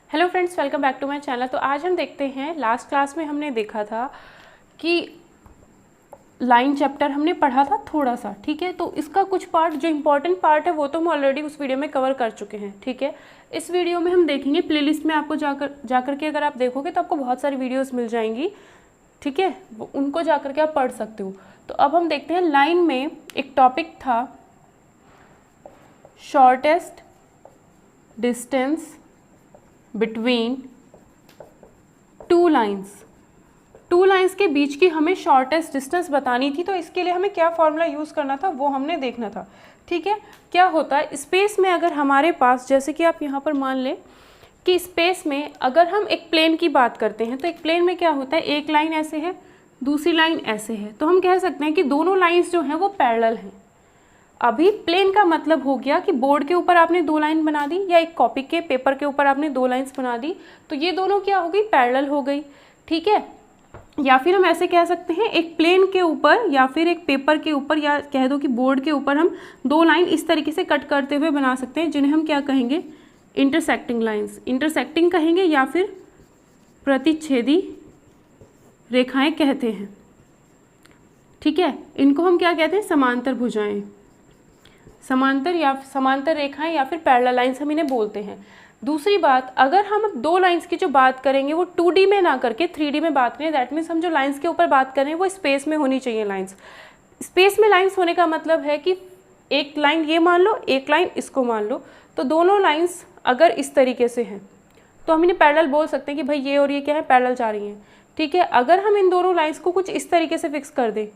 Hello friends, welcome back to my channel. तो आज हम देखते हैं, लास्ट क्लास में हमने देखा था कि लाइन चैप्टर हमने पढ़ा था थोड़ा सा, ठीक है। तो इसका कुछ पार्ट जो इम्पोर्टेंट पार्ट है वो तो हम ऑलरेडी उस वीडियो में कवर कर चुके हैं, ठीक है। इस वीडियो में हम देखेंगे, प्लेलिस्ट में आपको जाकर के अगर आप देखोगे तो आपको बहुत सारी वीडियोज़ मिल जाएंगी, ठीक है। उनको जाकर के आप पढ़ सकते हो। तो अब हम देखते हैं, लाइन में एक टॉपिक था shortest distance between two lines के बीच की हमें शॉर्टेस्ट डिस्टेंस बतानी थी। तो इसके लिए हमें क्या फॉर्मूला यूज़ करना था वो हमने देखना था, ठीक है। क्या होता है स्पेस में, अगर हमारे पास, जैसे कि आप यहाँ पर मान लें कि स्पेस में अगर हम एक प्लेन की बात करते हैं तो एक प्लेन में क्या होता है, एक लाइन ऐसे है, दूसरी लाइन ऐसे है। तो हम कह सकते हैं कि दोनों लाइन्स जो हैं वो पैरेलल हैं। अभी प्लेन का मतलब हो गया कि बोर्ड के ऊपर आपने दो लाइन बना दी या एक कॉपी के पेपर के ऊपर आपने दो लाइंस बना दी, तो ये दोनों क्या हो गई, पैरेलल हो गई, ठीक है। या फिर हम ऐसे कह सकते हैं, एक प्लेन के ऊपर या फिर एक पेपर के ऊपर या कह दो कि बोर्ड के ऊपर हम दो लाइन इस तरीके से कट करते हुए बना सकते हैं, जिन्हें हम क्या कहेंगे, इंटरसेक्टिंग लाइन्स, इंटरसेक्टिंग कहेंगे या फिर प्रतिच्छेदी रेखाएं कहते हैं, ठीक है। इनको हम क्या कहते हैं, समांतर भुजाएं, समांतर रेखाएं या फिर पैरेलल लाइंस हम इन्हें बोलते हैं। दूसरी बात, अगर हम दो लाइंस की जो बात करेंगे वो 2D में ना करके 3D में बात करें, दैट मीन्स हम जो लाइंस के ऊपर बात करें वो स्पेस में होनी चाहिए। लाइंस स्पेस में लाइंस होने का मतलब है कि एक लाइन ये मान लो, एक लाइन इसको मान लो, तो दोनों लाइंस अगर इस तरीके से हैं तो हम इन्हें पैरेलल बोल सकते हैं कि भाई ये और ये क्या है, पैरेलल जा रही हैं, ठीक है। अगर हम इन दोनों लाइंस को कुछ इस तरीके से फिक्स कर दें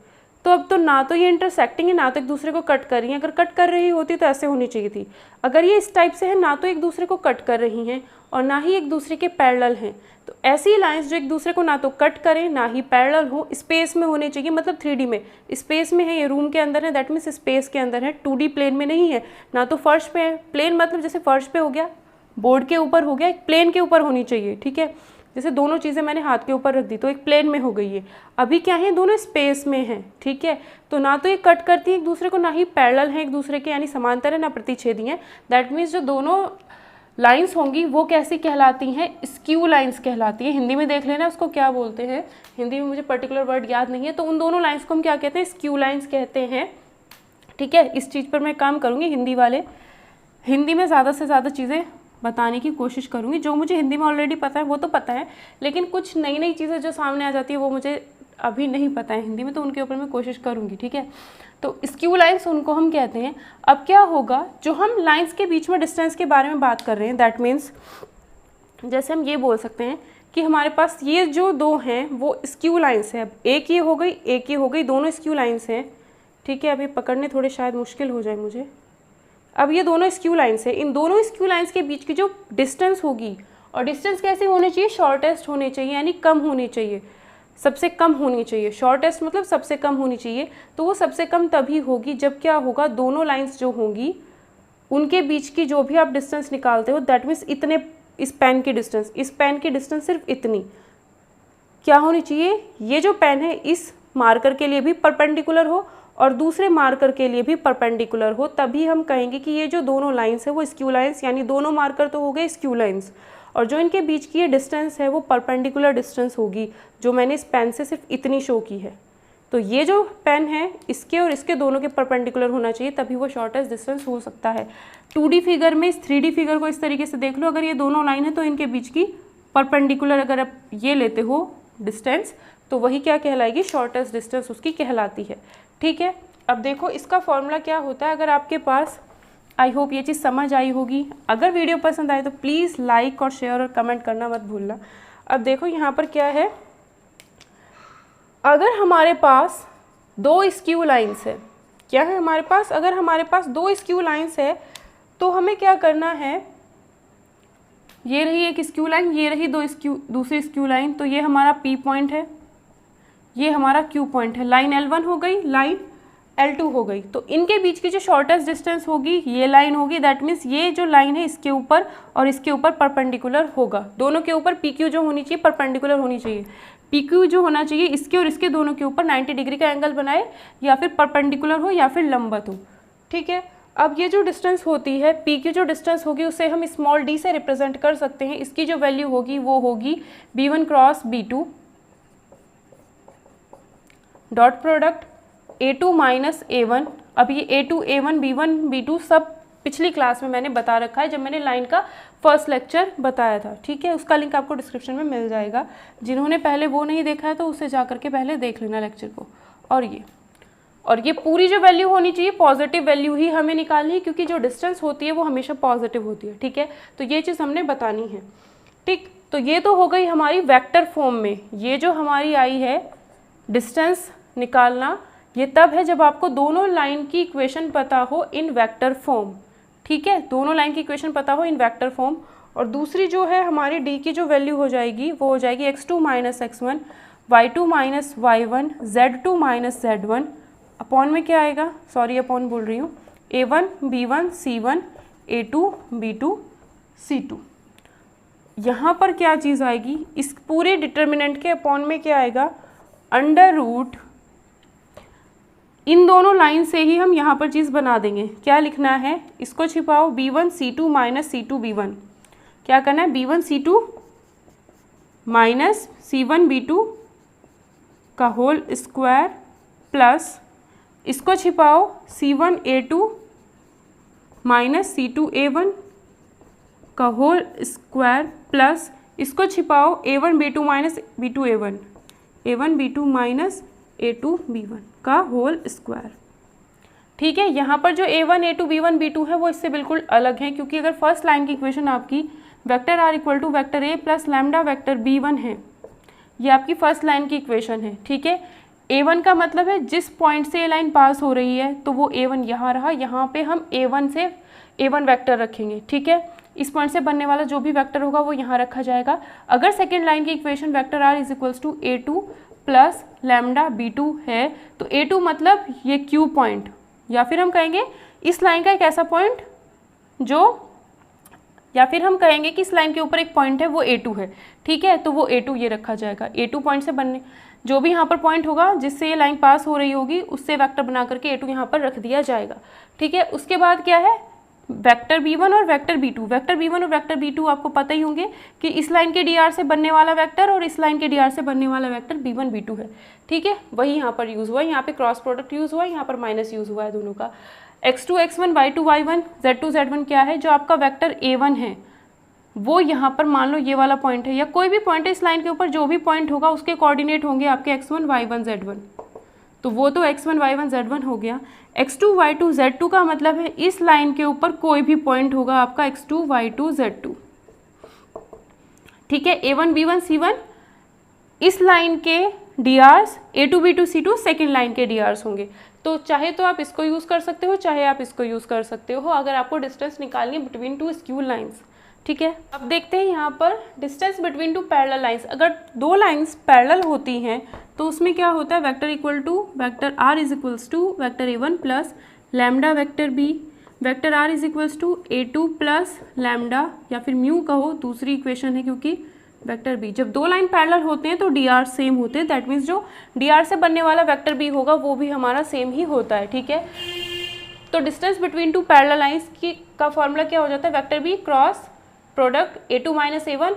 तो अब तो ना तो ये इंटरसेक्टिंग है ना तो एक दूसरे को कट कर रही हैं। अगर कट कर रही होती तो ऐसे होनी चाहिए थी। अगर ये इस टाइप से है, ना तो एक दूसरे को कट कर रही हैं और ना ही एक दूसरे के पैरेलल हैं, तो ऐसी लाइंस जो एक दूसरे को ना तो कट करें ना ही पैरेलल हो, स्पेस में होने चाहिए, मतलब 3D में। स्पेस में है, ये रूम के अंदर है, दैट मीन्स स्पेस के अंदर है, 2D प्लेन में नहीं है, ना तो फर्श पे है। प्लेन मतलब जैसे फर्श पे हो गया, बोर्ड के ऊपर हो गया, एक प्लेन के ऊपर होनी चाहिए, ठीक है। जैसे दोनों चीज़ें मैंने हाथ के ऊपर रख दी तो एक प्लेन में हो गई है। अभी क्या है, दोनों स्पेस में हैं, ठीक है। तो ना तो ये कट करती है एक दूसरे को, ना ही पैरेलल है एक दूसरे के, यानी समांतर है, ना प्रतिच्छेदी है। दैट मीन्स जो दोनों लाइंस होंगी वो कैसी कहलाती हैं, स्क्यू लाइंस कहलाती है। हिंदी में देख लेना उसको क्या बोलते हैं, हिंदी में मुझे पर्टिकुलर वर्ड याद नहीं है। तो उन दोनों लाइंस को हम क्या कहते हैं, स्क्यू लाइंस कहते हैं, ठीक है। इस चीज़ पर मैं काम करूँगी, हिंदी में ज़्यादा से ज़्यादा चीज़ें बताने की कोशिश करूँगी। जो मुझे हिंदी में ऑलरेडी पता है वो तो पता है, लेकिन कुछ नई नई चीज़ें जो सामने आ जाती है वो मुझे अभी नहीं पता है हिंदी में, तो उनके ऊपर मैं कोशिश करूँगी, ठीक है। तो स्क्यू लाइंस उनको हम कहते हैं। अब क्या होगा, जो हम लाइंस के बीच में डिस्टेंस के बारे में बात कर रहे हैं, दैट मीन्स जैसे हम ये बोल सकते हैं कि हमारे पास ये जो दो हैं वो स्क्यू लाइंस है। अब एक ये हो गई, एक ये हो गई, दोनों स्क्यू लाइंस हैं, ठीक है। अभी पकड़ने थोड़े शायद मुश्किल हो जाए मुझे। अब ये दोनों स्क्यू लाइंस है, इन दोनों स्क्यू लाइंस के बीच की जो डिस्टेंस होगी, और डिस्टेंस कैसे होनी चाहिए, शॉर्टेस्ट होनी चाहिए, यानी कम होनी चाहिए, सबसे कम होनी चाहिए। शॉर्टेस्ट मतलब सबसे कम होनी चाहिए। तो वो सबसे कम तभी होगी जब क्या होगा, दोनों लाइंस जो होंगी उनके बीच की जो भी आप डिस्टेंस निकालते हो, दैट मीन्स इतने, इस पेन की डिस्टेंस सिर्फ इतनी क्या होनी चाहिए, ये जो पेन है इस मार्कर के लिए भी परपेंडिकुलर हो और दूसरे मार्कर के लिए भी परपेंडिकुलर हो, तभी हम कहेंगे कि ये जो दोनों लाइंस है वो स्क्यू लाइंस, यानी दोनों मार्कर तो हो गए स्क्यू लाइंस, और जो इनके बीच की ये डिस्टेंस है वो परपेंडिकुलर डिस्टेंस होगी, जो मैंने इस पेन से सिर्फ इतनी शो की है। तो ये जो पेन है इसके और इसके दोनों के परपेंडिकुलर होना चाहिए, तभी वो शॉर्टेस्ट डिस्टेंस हो सकता है। 2D फिगर में, इस 3D फिगर को इस तरीके से देख लो, अगर ये दोनों लाइन है तो इनके बीच की परपेंडिकुलर अगर आप ये लेते हो डिस्टेंस, तो वही क्या कहलाएगी, शॉर्टेस्ट डिस्टेंस उसकी कहलाती है, ठीक है। अब देखो इसका फॉर्मूला क्या होता है, अगर आपके पास, आई होप ये चीज़ समझ आई होगी। अगर वीडियो पसंद आए तो प्लीज़ लाइक और शेयर और कमेंट करना मत भूलना। अब देखो यहाँ पर क्या है, अगर हमारे पास दो स्क्यू लाइंस है, क्या है हमारे पास, अगर हमारे पास दो स्क्यू लाइंस है तो हमें क्या करना है, ये रही एक स्क्यू लाइन, ये रही दूसरी स्क्यू लाइन, तो ये हमारा P पॉइंट है, ये हमारा Q पॉइंट है। लाइन L1 हो गई, लाइन L2 हो गई। तो इनके बीच की जो शॉर्टेस्ट डिस्टेंस होगी ये लाइन होगी, दैट मीन्स ये जो लाइन है इसके ऊपर और इसके ऊपर परपेंडिकुलर होगा। दोनों के ऊपर PQ जो होनी चाहिए परपेंडिकुलर होनी चाहिए। PQ जो होना चाहिए इसके और इसके दोनों के ऊपर 90 डिग्री का एंगल बनाए, या फिर परपेंडिकुलर हो या फिर लंबवत हो, ठीक है। अब ये जो डिस्टेंस होती है पी की जो डिस्टेंस होगी उसे हम स्मॉल डी से रिप्रेजेंट कर सकते हैं। इसकी जो वैल्यू होगी वो होगी b1 cross b2 dot product a2 minus a1। अब ये a2 a1 b1 b2 सब पिछली क्लास में मैंने बता रखा है जब मैंने लाइन का फर्स्ट लेक्चर बताया था, ठीक है। उसका लिंक आपको डिस्क्रिप्शन में मिल जाएगा। जिन्होंने पहले वो नहीं देखा है तो उसे जा करके पहले देख लेना लेक्चर को। और ये पूरी जो वैल्यू होनी चाहिए पॉजिटिव वैल्यू ही हमें निकालनी है, क्योंकि जो डिस्टेंस होती है वो हमेशा पॉजिटिव होती है, ठीक है। तो ये चीज़ हमने बतानी है, ठीक। तो ये तो हो गई हमारी वेक्टर फॉर्म में। ये जो हमारी आई है डिस्टेंस निकालना, ये तब है जब आपको दोनों लाइन की इक्वेशन पता हो इन वेक्टर फॉर्म, ठीक है। दोनों लाइन की इक्वेशन पता हो इन वेक्टर फॉर्म। और दूसरी जो है हमारी डी की जो वैल्यू हो जाएगी वो हो जाएगी x2 minus x1 y2 minus y1 z2 minus z1 upon में क्या आएगा, सॉरी अपॉन बोल रही हूँ, a1 b1 c1 a2 b2 c2। यहाँ पर क्या चीज़ आएगी, इस पूरे डिटर्मिनेंट के अपॉन में क्या आएगा, अंडर रूट इन दोनों लाइन से ही हम यहाँ पर चीज़ बना देंगे। क्या लिखना है, इसको छिपाओ b1 c2 minus c2 b1। क्या करना है, b1 c2 minus c1 b2 का होल स्क्वायर प्लस इसको छिपाओ c1 a2 minus c2 a1 का होल स्क्वायर प्लस इसको छिपाओ a1 b2 minus b2 a1 a1 b2 minus a2 b1 का whole square, ठीक है। यहाँ पर जो a1 a2 b1 b2 है वो इससे बिल्कुल अलग है, क्योंकि अगर फर्स्ट लाइन की इक्वेशन आपकी vector r equal to vector a plus lambda vector b1 है, ये आपकी फर्स्ट लाइन की इक्वेशन है, ठीक है। a1 का मतलब है जिस पॉइंट से ये लाइन पास हो रही है तो वो a1 यहाँ रहा, यहाँ पे हम a1 से a1 वेक्टर रखेंगे, ठीक है। इस पॉइंट से बनने वाला जो भी वेक्टर होगा वो यहाँ रखा जाएगा। अगर सेकेंड लाइन की equation vector r is equals to a2 plus lambda b2 है तो a2 मतलब ये Q पॉइंट, या फिर हम कहेंगे इस लाइन का एक ऐसा पॉइंट जो, या फिर हम कहेंगे कि इस लाइन के ऊपर एक पॉइंट है वो a2 है, ठीक है। तो वो a2 ये रखा जाएगा। a2 पॉइंट से बनने जो भी यहाँ पर पॉइंट होगा जिससे ये लाइन पास हो रही होगी उससे वेक्टर बना करके a2 यहाँ पर रख दिया जाएगा, ठीक है। उसके बाद क्या है, वेक्टर b1 और वेक्टर b2। वेक्टर b1 और वेक्टर b2 आपको पता ही होंगे कि इस लाइन के dr से बनने वाला वेक्टर और इस लाइन के dr से बनने वाला वेक्टर b1 b2 है, ठीक है। वही यहाँ पर यूज़ हुआ है, यहाँ पे क्रॉस प्रोडक्ट यूज़ हुआ है, यहाँ पर माइनस यूज़ हुआ है दोनों का। x2 x1 y2 y1 z2 z1 क्या है, जो आपका वेक्टर a1 है वो यहाँ पर मान लो ये वाला पॉइंट है या कोई भी पॉइंट है इस लाइन के ऊपर, जो भी पॉइंट होगा उसके कोऑर्डिनेट होंगे आपके x1 y1 z1, तो वो तो x1 y1 z1 हो गया। x2 y2 z2 का मतलब है इस लाइन के ऊपर कोई भी पॉइंट होगा आपका x2 y2 z2, ठीक है। a1 b1 c1 इस लाइन के drs a2 b2 c2 second line के drs होंगे। तो चाहे तो आप इसको यूज़ कर सकते हो, चाहे आप इसको यूज़ कर सकते हो, अगर आपको डिस्टेंस निकालनी है बिटवीन टू स्क्यू लाइंस, ठीक है। अब देखते हैं यहाँ पर distance between two parallel lines. अगर दो लाइंस पैरेलल होती हैं तो उसमें क्या होता है, vector equal to vector r is equals to vector a1 plus lambda vector b, vector r is equals to a2 plus lambda या फिर म्यू कहो, दूसरी इक्वेशन है क्योंकि वेक्टर b। जब दो लाइन पैरेलल होते हैं तो dr सेम होते हैं, दैट मीन्स जो dr से बनने वाला वेक्टर b होगा वो भी हमारा सेम ही होता है, ठीक है। तो distance between two parallel lines की का फॉर्मूला क्या हो जाता है, vector b cross product a2 minus a1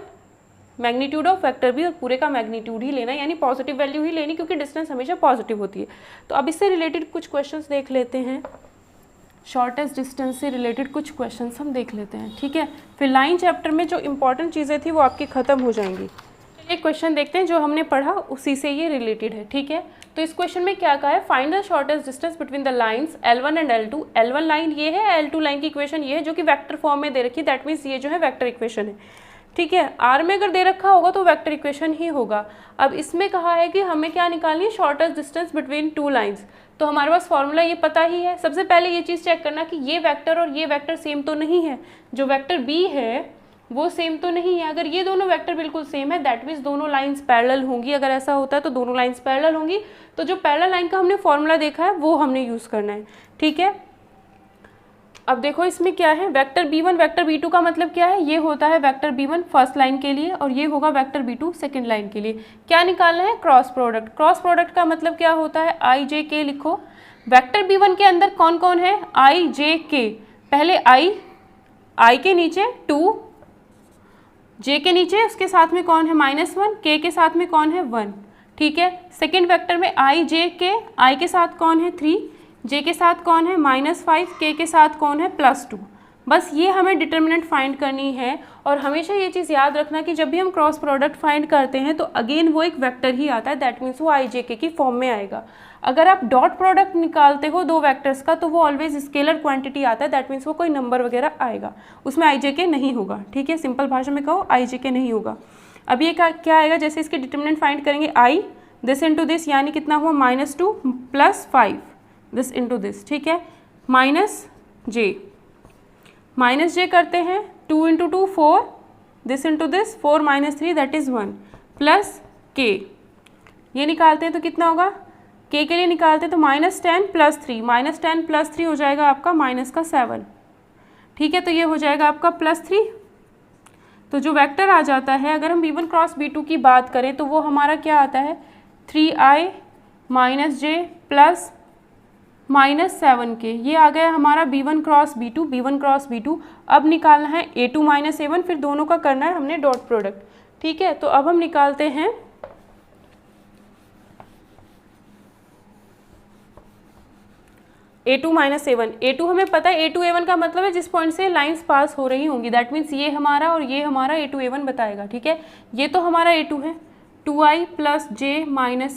magnitude of vector b, और पूरे का मैग्नीट्यूड ही लेना, यानी पॉजिटिव वैल्यू ही लेनी क्योंकि डिस्टेंस हमेशा पॉजिटिव होती है। तो अब इससे रिलेटेड कुछ क्वेश्चंस देख लेते हैं, शॉर्टेस्ट डिस्टेंस से रिलेटेड कुछ क्वेश्चंस हम देख लेते हैं, ठीक है। फिर लाइन चैप्टर में जो इंपॉर्टेंट चीज़ें थी वो आपकी ख़त्म हो जाएंगी। एक क्वेश्चन देखते हैं जो हमने पढ़ा उसी से ये रिलेटेड है, ठीक है। तो इस क्वेश्चन में क्या कहा है, find the shortest distance between the lines L1 and L2। L1 line ये है, L2 लाइन की इक्वेशन ये है जो कि वेक्टर फॉर्म में दे रखी है, दैट मीन्स ये जो है वेक्टर इक्वेशन है, ठीक है। आर में अगर दे रखा होगा तो वेक्टर इक्वेशन ही होगा। अब इसमें कहा है कि हमें क्या निकालनी है, shortest distance between two lines. तो हमारे पास फॉर्मूला ये पता ही है। सबसे पहले ये चीज़ चेक करना कि ये वेक्टर और ये वेक्टर सेम तो नहीं है, जो वेक्टर बी है वो सेम तो नहीं है। अगर ये दोनों वेक्टर बिल्कुल सेम है दैट मीन्स दोनों लाइंस पैरेलल होंगी। अगर ऐसा होता है तो दोनों लाइंस पैरेलल होंगी, तो जो पैरेलल लाइन का हमने फॉर्मूला देखा है वो हमने यूज़ करना है, ठीक है। अब देखो इसमें क्या है, वेक्टर b1 वेक्टर b2 का मतलब क्या है, ये होता है वेक्टर b1 फर्स्ट लाइन के लिए और ये होगा वेक्टर b2 सेकंड लाइन के लिए। क्या निकालना है, क्रॉस प्रोडक्ट। क्रॉस प्रोडक्ट का मतलब क्या होता है, i j k लिखो, वेक्टर b1 के अंदर कौन कौन है, i j k, पहले i के नीचे 2, j के नीचे उसके साथ में कौन है -1, k के साथ में कौन है 1, ठीक है। सेकेंड वेक्टर में i j k, i के साथ कौन है 3, j के साथ कौन है -5, k के साथ कौन है +2। बस ये हमें डिटर्मिनेंट फाइंड करनी है। और हमेशा ये चीज़ याद रखना कि जब भी हम क्रॉस प्रोडक्ट फाइंड करते हैं तो अगेन वो एक वेक्टर ही आता है, दैट मीन्स वो i j k की फॉर्म में आएगा। अगर आप डॉट प्रोडक्ट निकालते हो दो वेक्टर्स का तो वो ऑलवेज स्केलर क्वांटिटी आता है, दैट मीन्स वो कोई नंबर वगैरह आएगा, उसमें i j k नहीं होगा, ठीक है। सिंपल भाषा में कहो i j k नहीं होगा। अब ये क्या आएगा, जैसे इसके डिटर्मिनेंट फाइंड करेंगे i दिस इंटू दिस, यानी कितना हुआ -2 + 5 दिस इंटू दिस, ठीक है, -j करते हैं 2 into 2 4 this into this 4 - 3 that is 1 plus k, ये निकालते हैं तो कितना होगा, k के लिए निकालते हैं तो -10 + 3, -10 + 3 हो जाएगा आपका -7, ठीक है। तो ये हो जाएगा आपका +3। तो जो वेक्टर आ जाता है, अगर हम b1 क्रॉस b2 की बात करें तो वो हमारा क्या आता है, 3i - j प्लस -7k, ये आ गया हमारा b1 क्रॉस b2। अब निकालना है a2 - a1, फिर दोनों का करना है हमने डॉट प्रोडक्ट, ठीक है। तो अब हम निकालते हैं a2 - a1। a2 हमें पता है, a2 a1 का मतलब है जिस पॉइंट से लाइंस पास हो रही होंगी, दैट मीन्स ये हमारा और ये हमारा a2 a1 बताएगा, ठीक है। ये तो हमारा a2 है, 2i + j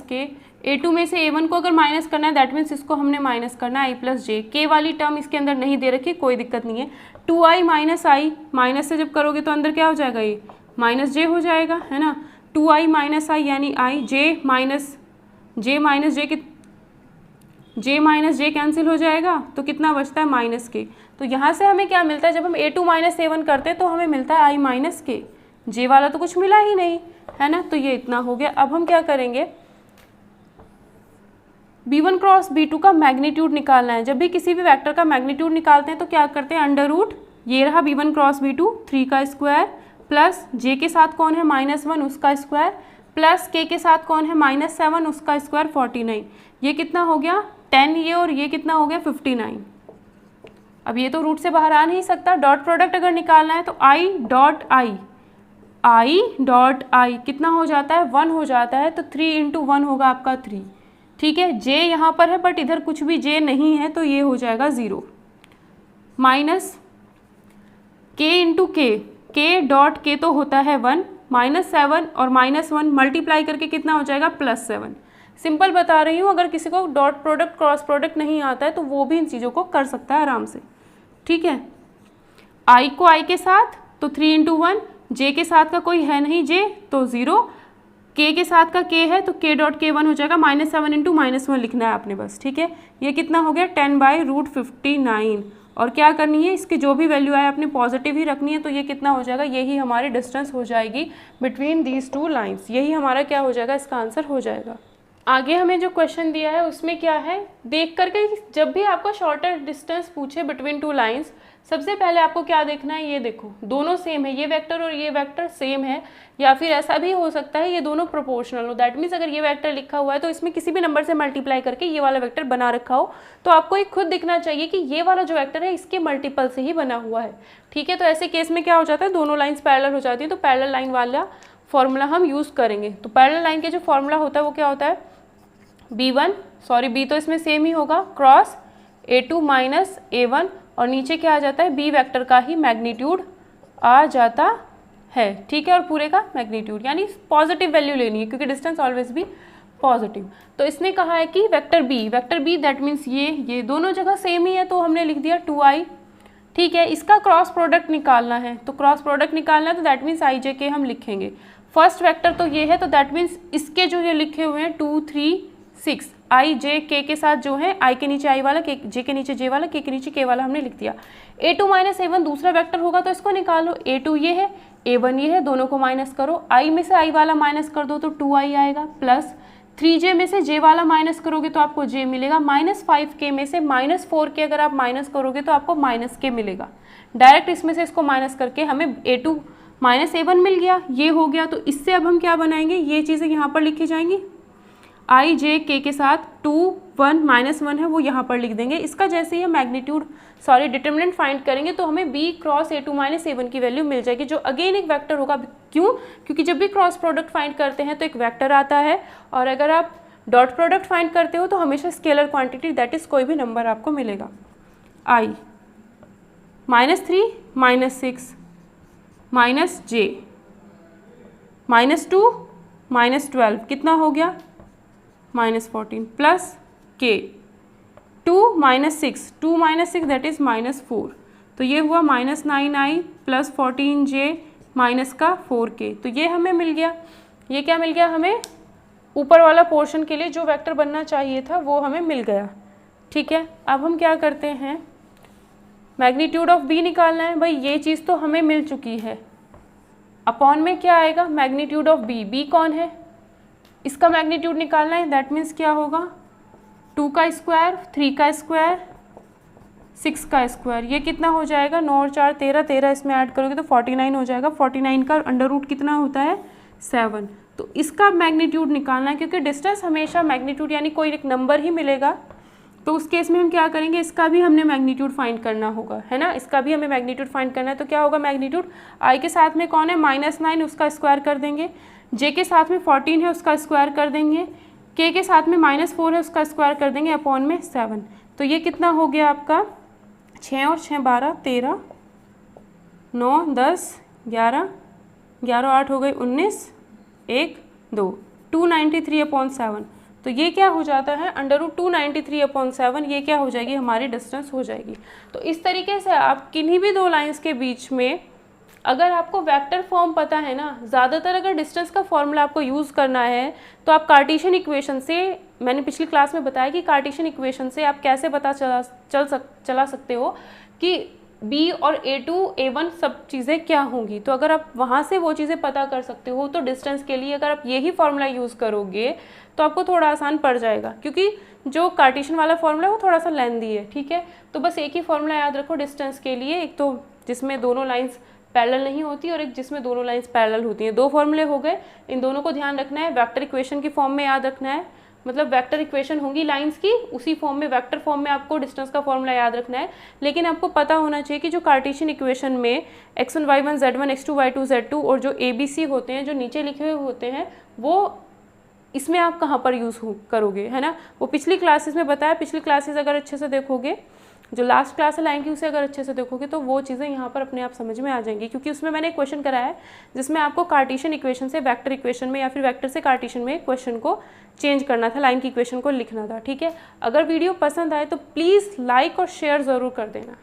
- k, a2 में से a1 को अगर माइनस करना है दैट मीन्स इसको हमने माइनस करना है i + j, k वाली टर्म इसके अंदर नहीं दे रखी, कोई दिक्कत नहीं है। 2i - i, माइनस से जब करोगे तो अंदर क्या हो जाएगा, ये -j हो जाएगा, है ना। 2i - i यानी i, j कैंसिल हो जाएगा तो कितना बचता है -k। तो यहाँ से हमें क्या मिलता है, जब हम a2 - a1 करते हैं तो हमें मिलता है i - k, j वाला तो कुछ मिला ही नहीं, है ना। तो ये इतना हो गया। अब हम क्या करेंगे, b1 क्रॉस b2 का मैग्नीट्यूड निकालना है। जब भी किसी भी वेक्टर का मैग्नीट्यूड निकालते हैं तो क्या करते हैं, अंडर रूट, ये रहा b1 क्रॉस b2 3 का स्क्वायर प्लस j के साथ कौन है -1 उसका स्क्वायर प्लस k के साथ कौन है -7 उसका स्क्वायर 49, ये कितना हो गया 10, ये और ये कितना हो गया 59। अब ये तो रूट से बाहर आ नहीं सकता, डॉट प्रोडक्ट अगर निकालना है तो i डॉट i कितना हो जाता है 1 हो जाता है, तो 3 × 1 होगा आपका 3, ठीक है। j यहाँ पर है बट इधर कुछ भी j नहीं है तो ये हो जाएगा 0, minus k × k dot k तो होता है 1, -7 और -1 मल्टीप्लाई करके कितना हो जाएगा +7। सिंपल बता रही हूँ, अगर किसी co dot product cross product नहीं आता है तो वो भी इन चीज़ों को कर सकता है आराम से, ठीक है। i को i के साथ तो 3 × 1, j के साथ का कोई है नहीं j तो 0, k के साथ का k है तो k डॉट k 1 हो जाएगा, -7 × -1 लिखना है आपने बस, ठीक है। ये कितना हो गया 10/√59, और क्या करनी है, इसकी जो भी वैल्यू आए आपने पॉजिटिव ही रखनी है। तो ये कितना हो जाएगा, यही हमारी डिस्टेंस हो जाएगी बिटवीन दीज टू लाइन्स, यही हमारा क्या हो जाएगा, इसका आंसर हो जाएगा। आगे हमें जो क्वेश्चन दिया है उसमें क्या है, देख करके जब भी आपको शॉर्टर डिस्टेंस पूछे बिटवीन टू लाइंस, सबसे पहले आपको क्या देखना है, ये देखो दोनों सेम है, ये वेक्टर और ये वेक्टर सेम है, या फिर ऐसा भी हो सकता है ये दोनों प्रोपोर्शनल हो। दैट मीन्स अगर ये वेक्टर लिखा हुआ है तो इसमें किसी भी नंबर से मल्टीप्लाई करके ये वाला वेक्टर बना रखा हो, तो आपको एक खुद दिखना चाहिए कि ये वाला जो वेक्टर है इसके मल्टीपल से ही बना हुआ है, ठीक है। तो ऐसे केस में क्या हो जाता है, दोनों लाइन्स पैरेलल हो जाती है, तो पैरेलल लाइन वाला फॉर्मूला हम यूज़ करेंगे। तो पैरेलल लाइन के जो फॉर्मूला होता है वो क्या होता है, b तो इसमें सेम ही होगा, क्रॉस a2 - a1, और नीचे क्या आ जाता है, b वेक्टर का ही मैग्नीट्यूड आ जाता है, ठीक है। और पूरे का मैग्नीट्यूड यानी पॉजिटिव वैल्यू लेनी है क्योंकि डिस्टेंस ऑलवेज भी पॉजिटिव। तो इसने कहा है कि वेक्टर बी दैट मीन्स ये दोनों जगह सेम ही है, तो हमने लिख दिया 2i, ठीक है। इसका क्रॉस प्रोडक्ट निकालना है, तो क्रॉस प्रोडक्ट निकालना है तो that means i j k हम लिखेंगे। फर्स्ट वेक्टर तो ये है, तो दैट मीन्स इसके जो ये लिखे हुए हैं 2 3 6 i j k के साथ जो है i के नीचे i वाला, j के नीचे j वाला, k के नीचे k वाला हमने लिख दिया। a2 - a1 दूसरा वेक्टर होगा तो इसको निकालो, a2 ये है a1 ये है, दोनों को माइनस करो, i में से i वाला माइनस कर दो तो 2i आएगा, प्लस 3j में से j वाला माइनस करोगे तो आपको j मिलेगा, -5k में से -4k अगर आप माइनस करोगे तो आपको -k मिलेगा। डायरेक्ट इसमें से इसको माइनस करके हमें a2 - a1 मिल गया, ये हो गया। तो इससे अब हम क्या बनाएंगे, ये चीज़ें यहाँ पर लिखी जाएंगी, आई जे के के साथ 2 1 -1 है वो यहाँ पर लिख देंगे। इसका जैसे ही हम मैग्नीट्यूड डिटर्मिनेंट फाइंड करेंगे तो हमें b क्रॉस a2 - a1 की वैल्यू मिल जाएगी, जो अगेन एक वेक्टर होगा। क्यों? क्योंकि जब भी क्रॉस प्रोडक्ट फाइंड करते हैं तो एक वेक्टर आता है, और अगर आप डॉट प्रोडक्ट फाइंड करते हो तो हमेशा स्केलर क्वांटिटी, दैट इज कोई भी नंबर आपको मिलेगा। i -3 -6 -j -2 -12 कितना हो गया? -14 प्लस k 2 -6 2 -6 दैट इज -4, तो ये हुआ -9i प्लस 14j माइनस का 4k। तो ये हमें मिल गया। ये क्या मिल गया हमें? ऊपर वाला पोर्शन के लिए जो वेक्टर बनना चाहिए था वो हमें मिल गया। ठीक है, अब हम क्या करते हैं, मैग्नीट्यूड ऑफ b निकालना है। भाई ये चीज़ तो हमें मिल चुकी है, अपॉन में क्या आएगा? Magnitude of b। b कौन है? इसका मैग्नीट्यूड निकालना है, दैट मीन्स क्या होगा? 2 का स्क्वायर, 3 का स्क्वायर, 6 का स्क्वायर। ये कितना हो जाएगा? 9 और 4 13, 13 इसमें ऐड करोगे तो 49 हो जाएगा। 49 का अंडर रूट कितना होता है? 7। तो इसका मैग्नीट्यूड निकालना है, क्योंकि डिस्टेंस हमेशा मैग्नीट्यूड यानी कोई एक नंबर ही मिलेगा। तो उस केस में हम क्या करेंगे, इसका भी हमने मैग्नीट्यूड फाइंड करना होगा, है ना। इसका भी हमें मैग्नीट्यूड फाइंड करना है। तो क्या होगा मैग्नीट्यूड? i के साथ में कौन है? -9, उसका स्क्वायर कर देंगे। j के साथ में 14 है, उसका स्क्वायर कर देंगे। k के साथ में -4 है, उसका स्क्वायर कर देंगे, अपॉन में 7। तो ये कितना हो गया आपका? 6 और 6 12 13, 9 10 11, 11 8 हो गई 19, 1 2, 293/7। तो ये क्या हो जाता है? √293/7। ये क्या हो जाएगी? हमारी डिस्टेंस हो जाएगी। तो इस तरीके से आप किन्हीं भी दो लाइंस के बीच में, अगर आपको वेक्टर फॉर्म पता है ना, ज़्यादातर अगर डिस्टेंस का फॉर्मूला आपको यूज़ करना है तो आप कार्टेशियन इक्वेशन से, मैंने पिछली क्लास में बताया कि कार्टेशियन इक्वेशन से आप कैसे पता चला सकते हो कि b और a2 a1 सब चीज़ें क्या होंगी। तो अगर आप वहाँ से वो चीज़ें पता कर सकते हो तो डिस्टेंस के लिए अगर आप यही फॉर्मूला यूज़ करोगे तो आपको थोड़ा आसान पड़ जाएगा, क्योंकि जो कार्टेशियन वाला फॉर्मूला है वो थोड़ा सा लेंथी है। ठीक है, तो बस एक ही फॉर्मूला याद रखो डिस्टेंस के लिए, एक तो जिसमें दोनों लाइन्स पैरेलल नहीं होती और एक जिसमें दोनों लाइन्स पैरेलल होती हैं। 2 फॉर्मूले हो गए, इन दोनों को ध्यान रखना है। वेक्टर इक्वेशन की फॉर्म में याद रखना है, मतलब वेक्टर इक्वेशन होंगी लाइंस की, उसी फॉर्म में वेक्टर फॉर्म में आपको डिस्टेंस का फॉर्मूला याद रखना है। लेकिन आपको पता होना चाहिए कि जो कार्टेशियन इक्वेशन में x1 y1 z1 x2 y2 z2 और जो ABC होते हैं, जो नीचे लिखे हुए होते हैं, वो इसमें आप कहाँ पर यूज़ करोगे, है ना। वो पिछली क्लासेस में बताया। पिछली क्लासेस अगर अच्छे से देखोगे, जो लास्ट क्लास है लाइन की, उसे अगर अच्छे से देखोगे तो वो चीज़ें यहाँ पर अपने आप समझ में आ जाएंगी, क्योंकि उसमें मैंने एक क्वेश्चन कराया है जिसमें आपको कार्टेशियन इक्वेशन से वेक्टर इक्वेशन में या फिर वेक्टर से कार्टेशियन में क्वेश्चन को चेंज करना था, लाइन की इक्वेशन को लिखना था। ठीक है, अगर वीडियो पसंद आए तो प्लीज़ लाइक और शेयर ज़रूर कर देना।